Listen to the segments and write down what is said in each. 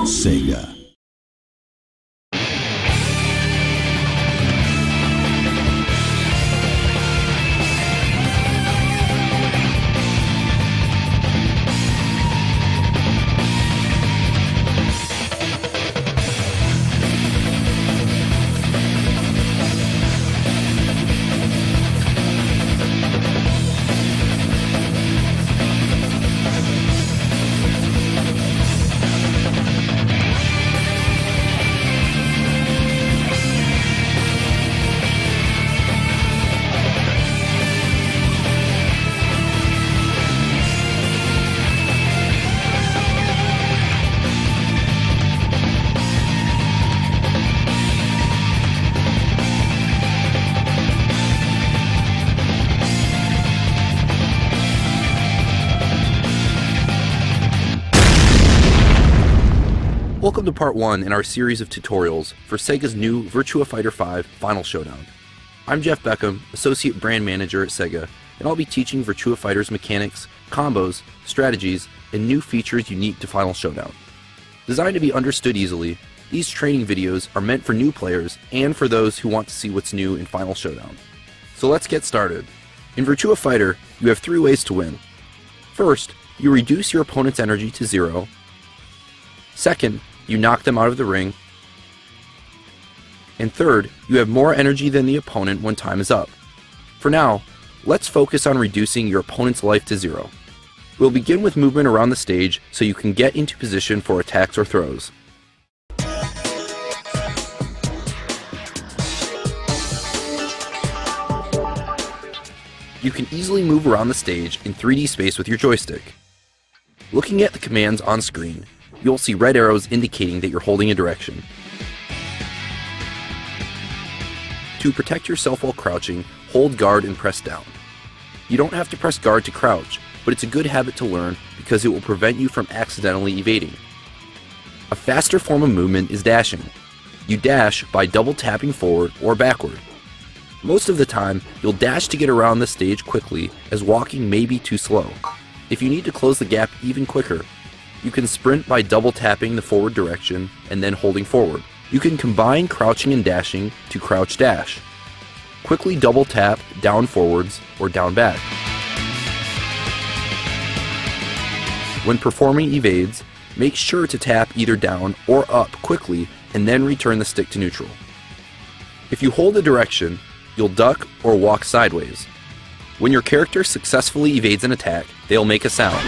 Sega. Welcome to part 1 in our series of tutorials for Sega's new Virtua Fighter 5 Final Showdown. I'm Jeff Beckham, Associate Brand Manager at Sega, and I'll be teaching Virtua Fighter's mechanics, combos, strategies, and new features unique to Final Showdown. Designed to be understood easily, these training videos are meant for new players and for those who want to see what's new in Final Showdown. So let's get started. In Virtua Fighter, you have 3 ways to win. First, you reduce your opponent's energy to 0. Second, you knock them out of the ring. And third, you have more energy than the opponent when time is up. For now, let's focus on reducing your opponent's life to 0. We'll begin with movement around the stage so you can get into position for attacks or throws. You can easily move around the stage in 3D space with your joystick. Looking at the commands on screen, you'll see red arrows indicating that you're holding a direction. To protect yourself while crouching, hold guard and press down. You don't have to press guard to crouch, but it's a good habit to learn because it will prevent you from accidentally evading. A faster form of movement is dashing. You dash by double tapping forward or backward. Most of the time, you'll dash to get around the stage quickly, as walking may be too slow. If you need to close the gap even quicker, you can sprint by double tapping the forward direction and then holding forward. You can combine crouching and dashing to crouch dash. Quickly double tap down forwards or down back. When performing evades, make sure to tap either down or up quickly and then return the stick to neutral. If you hold a direction, you'll duck or walk sideways. When your character successfully evades an attack, they'll make a sound.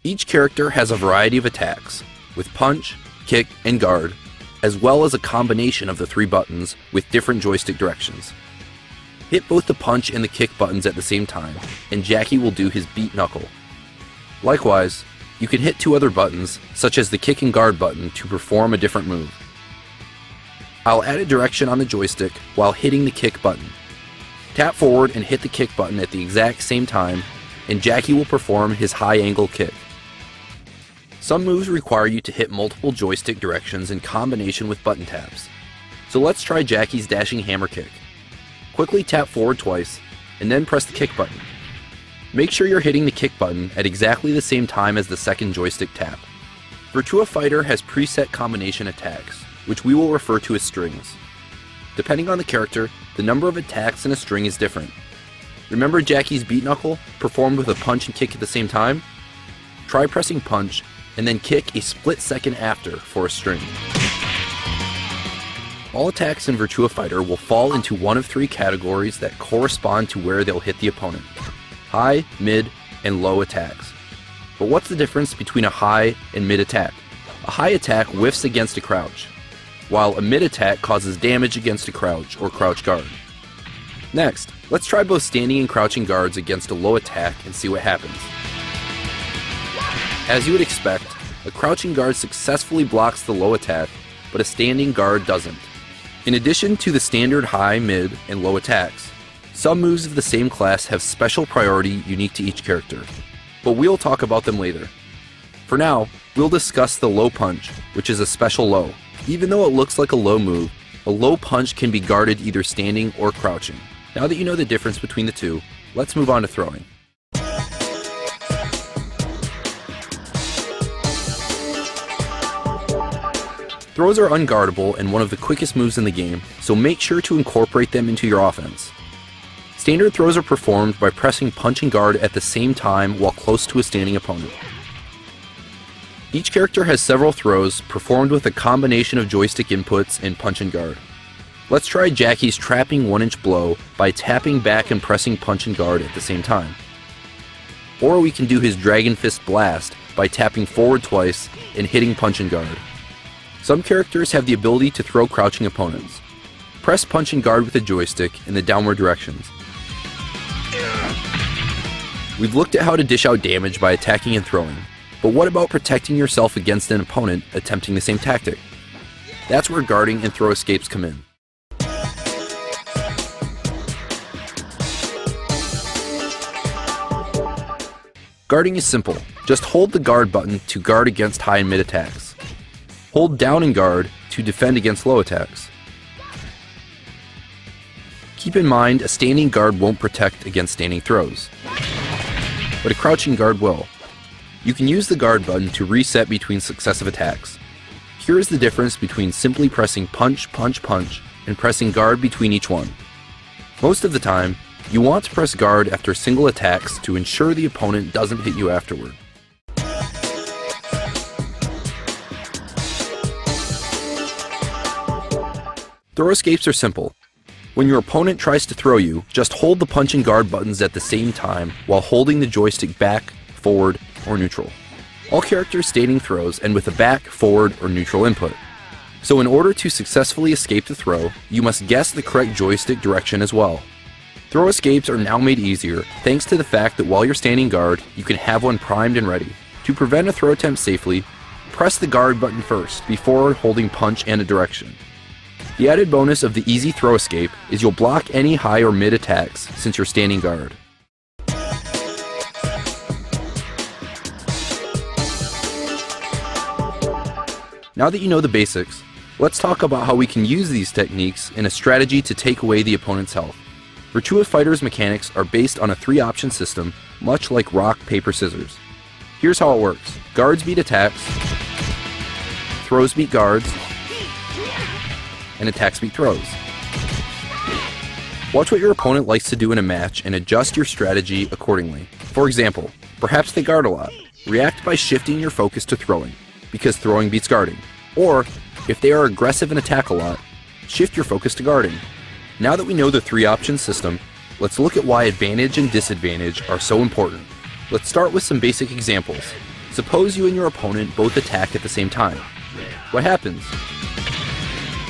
Each character has a variety of attacks, with punch, kick, and guard, as well as a combination of the 3 buttons with different joystick directions. Hit both the punch and the kick buttons at the same time, and Jackie will do his beat knuckle. Likewise, you can hit 2 other buttons, such as the kick and guard button, to perform a different move. I'll add a direction on the joystick while hitting the kick button. Tap forward and hit the kick button at the exact same time, and Jackie will perform his high angle kick. Some moves require you to hit multiple joystick directions in combination with button taps. So let's try Jackie's dashing hammer kick. Quickly tap forward twice, and then press the kick button. Make sure you're hitting the kick button at exactly the same time as the second joystick tap. Virtua Fighter has preset combination attacks, which we will refer to as strings. Depending on the character, the number of attacks in a string is different. Remember Jackie's beat knuckle, performed with a punch and kick at the same time? Try pressing punch, and then kick a split second after for a string. All attacks in Virtua Fighter will fall into one of 3 categories that correspond to where they'll hit the opponent: high, mid, and low attacks. But what's the difference between a high and mid attack? A high attack whiffs against a crouch, while a mid attack causes damage against a crouch or crouch guard. Next, let's try both standing and crouching guards against a low attack and see what happens. As you would expect, a crouching guard successfully blocks the low attack, but a standing guard doesn't. In addition to the standard high, mid, and low attacks, some moves of the same class have special priority unique to each character, but we'll talk about them later. For now, we'll discuss the low punch, which is a special low. Even though it looks like a low move, A low punch can be guarded either standing or crouching. Now that you know the difference between the two, let's move on to throwing. Throws are unguardable and one of the quickest moves in the game, so make sure to incorporate them into your offense. Standard throws are performed by pressing punch and guard at the same time while close to a standing opponent. Each character has several throws performed with a combination of joystick inputs and punch and guard. Let's try Jackie's trapping 1-inch blow by tapping back and pressing punch and guard at the same time. Or we can do his Dragon Fist blast by tapping forward twice and hitting punch and guard. Some characters have the ability to throw crouching opponents. Press punch and guard with the joystick in the downward directions. We've looked at how to dish out damage by attacking and throwing, but what about protecting yourself against an opponent attempting the same tactic? That's where guarding and throw escapes come in. Guarding is simple. Just hold the guard button to guard against high and mid attacks. Hold down and guard to defend against low attacks. Keep in mind, a standing guard won't protect against standing throws, but a crouching guard will. You can use the guard button to reset between successive attacks. Here is the difference between simply pressing punch, punch, punch, and pressing guard between each one. Most of the time, you want to press guard after single attacks to ensure the opponent doesn't hit you afterward. Throw escapes are simple. When your opponent tries to throw you, just hold the punch and guard buttons at the same time while holding the joystick back, forward, or neutral. All characters standing throws end with a back, forward, or neutral input. So in order to successfully escape the throw, you must guess the correct joystick direction as well. Throw escapes are now made easier thanks to the fact that while you're standing guard, you can have one primed and ready. To prevent a throw attempt safely, press the guard button first before holding punch and a direction. The added bonus of the easy throw escape is you'll block any high or mid attacks since you're standing guard. Now that you know the basics, let's talk about how we can use these techniques in a strategy to take away the opponent's health. Virtua Fighter's mechanics are based on a 3-option system, much like rock, paper, scissors. Here's how it works. Guards beat attacks, throws beat guards, and attacks beat throws. Watch what your opponent likes to do in a match and adjust your strategy accordingly. For example, perhaps they guard a lot. React by shifting your focus to throwing, because throwing beats guarding. Or, if they are aggressive and attack a lot, shift your focus to guarding. Now that we know the 3-option system, let's look at why advantage and disadvantage are so important. Let's start with some basic examples. Suppose you and your opponent both attack at the same time. What happens?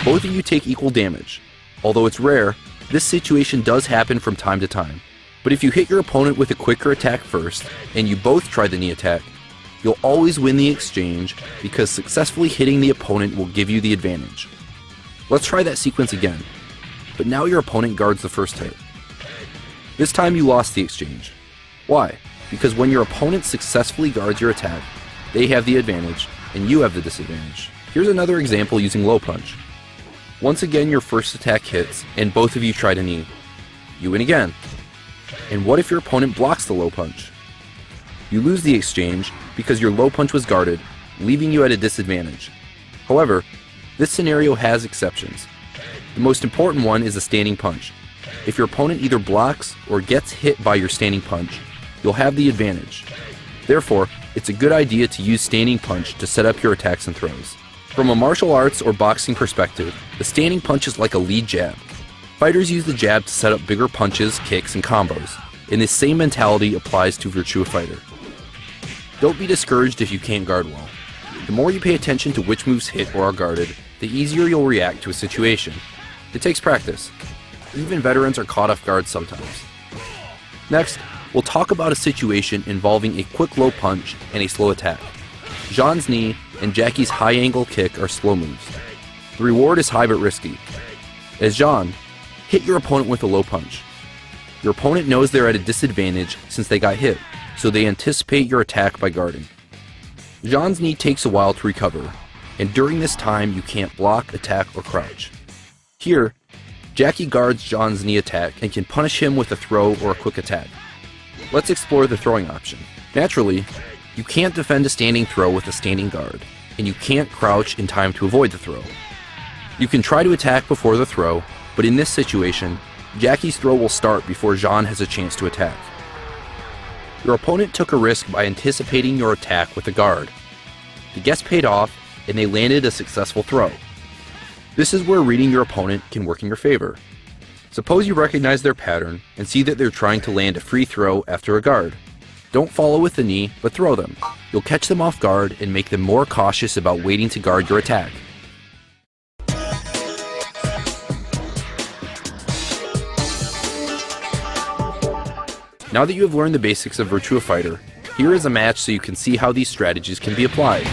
Both of you take equal damage. Although it's rare, this situation does happen from time to time. But if you hit your opponent with a quicker attack first, and you both try the knee attack, you'll always win the exchange because successfully hitting the opponent will give you the advantage. Let's try that sequence again. But now your opponent guards the first hit. This time you lost the exchange. Why? Because when your opponent successfully guards your attack, they have the advantage, and you have the disadvantage. Here's another example using low punch. Once again your first attack hits, and both of you try to knee. You win again. And what if your opponent blocks the low punch? You lose the exchange because your low punch was guarded, leaving you at a disadvantage. However, this scenario has exceptions. The most important one is a standing punch. If your opponent either blocks or gets hit by your standing punch, you'll have the advantage. Therefore, it's a good idea to use standing punch to set up your attacks and throws. From a martial arts or boxing perspective, the standing punch is like a lead jab. Fighters use the jab to set up bigger punches, kicks, and combos, and this same mentality applies to Virtua Fighter. Don't be discouraged if you can't guard well. The more you pay attention to which moves hit or are guarded, the easier you'll react to a situation. It takes practice. Even veterans are caught off guard sometimes. Next, we'll talk about a situation involving a quick low punch and a slow attack. Jean's knee and Jackie's high angle kick are slow moves. The reward is high but risky. As Jean, hit your opponent with a low punch. Your opponent knows they're at a disadvantage since they got hit, so they anticipate your attack by guarding. Jean's knee takes a while to recover, and during this time you can't block, attack, or crouch. Here, Jackie guards John's knee attack and can punish him with a throw or a quick attack. Let's explore the throwing option. Naturally, you can't defend a standing throw with a standing guard, and you can't crouch in time to avoid the throw. You can try to attack before the throw, but in this situation, Jackie's throw will start before John has a chance to attack. Your opponent took a risk by anticipating your attack with a guard. The guess paid off, and they landed a successful throw. This is where reading your opponent can work in your favor. Suppose you recognize their pattern and see that they're trying to land a free throw after a guard. Don't follow with the knee, but throw them. You'll catch them off guard and make them more cautious about waiting to guard your attack. Now that you have learned the basics of Virtua Fighter, here is a match so you can see how these strategies can be applied.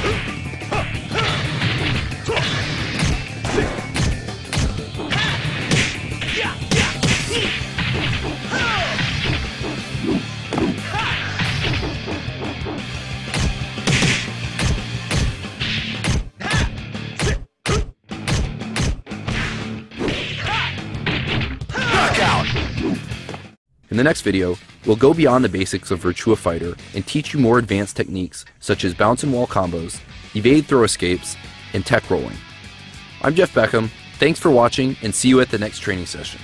In the next video, we'll go beyond the basics of Virtua Fighter and teach you more advanced techniques such as bounce and wall combos, evade throw escapes, and tech rolling. I'm Jeff Beckham, thanks for watching and see you at the next training session.